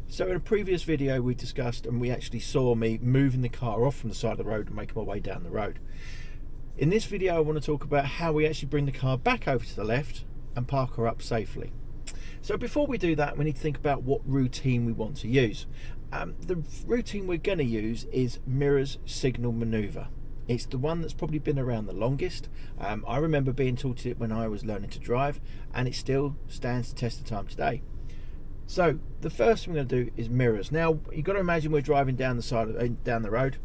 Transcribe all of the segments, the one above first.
So in a previous video we discussed, and we actually saw me moving the car off from the side of the road and making my way down the road. In this video I want to talk about how we actually bring the car back over to the left and park her up safely. So before we do that, we need to think about what routine we want to use. The routine we're going to use is Mirror's signal manoeuvre. It's the one that's probably been around the longest. I remember being taught it when I was learning to drive, and it still stands the test of time today. So the first thing we're going to do is mirrors. Now you've got to imagine we're driving down the road,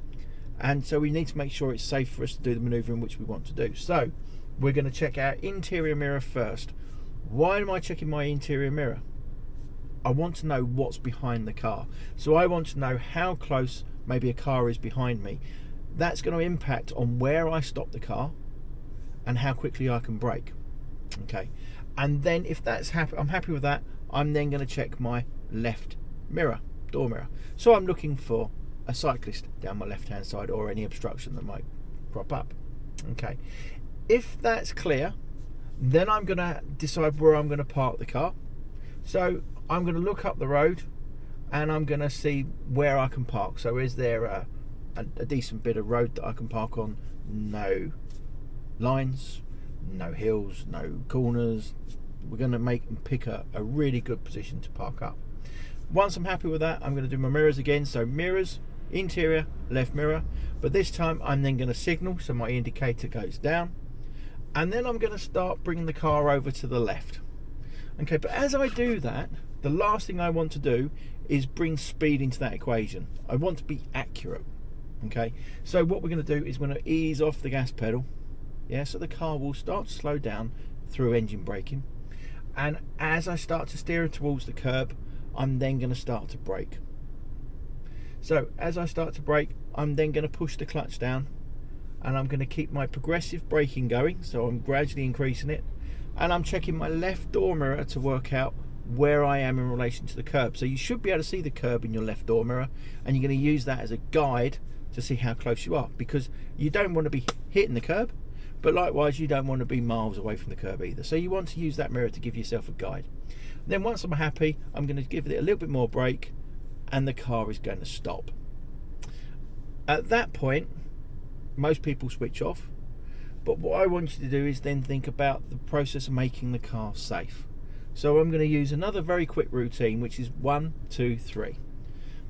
and so we need to make sure it's safe for us to do the manoeuvre in which we want to do. So we're going to check our interior mirror first. Why am I checking my interior mirror? I want to know what's behind the car. So I want to know how close maybe a car is behind me. That's going to impact on where I stop the car and how quickly I can brake. Okay, and then if that's I'm happy with that, I'm then going to check my left mirror, door mirror. So I'm looking for a cyclist down my left hand side or any obstruction that might crop up. Okay, if that's clear, then I'm going to decide where I'm going to park the car. So I'm going to look up the road and I'm going to see where I can park. So is there a decent bit of road that I can park on? No lines, no hills, no corners. We're going to pick a really good position to park up. Once I'm happy with that, I'm going to do my mirrors again. So mirrors, interior, left mirror, but this time I'm then going to signal, so my indicator goes down, and then I'm going to start bringing the car over to the left. Okay, but as I do that, the last thing I want to do is bring speed into that equation. I want to be accurate. Okay, so what we're going to do is we're going to ease off the gas pedal. Yeah, so the car will start to slow down through engine braking. And as I start to steer it towards the curb, I'm then going to start to brake. So as I start to brake, I'm then going to push the clutch down, and I'm going to keep my progressive braking going, so I'm gradually increasing it, and I'm checking my left door mirror to work out where I am in relation to the curb. So you should be able to see the curb in your left door mirror, and you're going to use that as a guide to see how close you are, because you don't want to be hitting the curb, but likewise you don't want to be miles away from the curb either. So you want to use that mirror to give yourself a guide. Then once I'm happy, I'm going to give it a little bit more brake, and the car is going to stop. At that point, most people switch off, but what I want you to do is then think about the process of making the car safe. So I'm going to use another very quick routine, which is 1, 2, 3.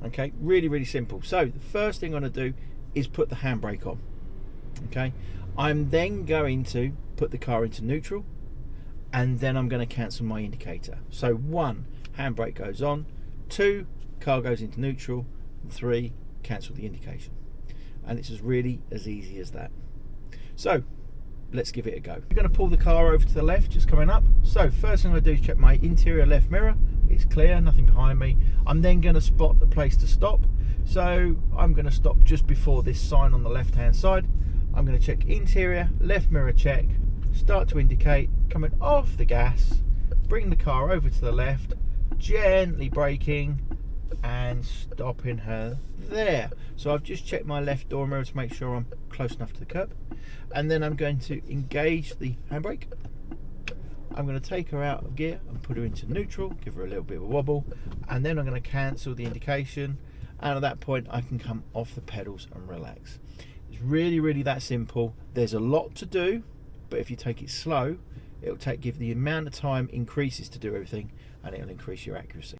Okay, really simple. So the first thing I'm going to do is put the handbrake on. Okay, I'm then going to put the car into neutral, and then I'm going to cancel my indicator. So 1, handbrake goes on, 2, car goes into neutral, and 3, cancel the indication. And it's as easy as that. So let's give it a go. We're going to pull the car over to the left, just coming up. So first thing I'm going to do is check my interior left mirror. It's clear, nothing behind me. I'm then going to spot the place to stop. So I'm going to stop just before this sign on the left hand side. I'm going to check interior, left mirror check, start to indicate, coming off the gas, bring the car over to the left, gently braking and stopping her there. So I've just checked my left door mirror to make sure I'm close enough to the curb, and then I'm going to engage the handbrake. I'm going to take her out of gear and put her into neutral, give her a little bit of a wobble, and then I'm going to cancel the indication, and at that point I can come off the pedals and relax. It's really that simple. There's a lot to do, but if you take it slow, it'll give the amount of time increases to do everything, and it'll increase your accuracy.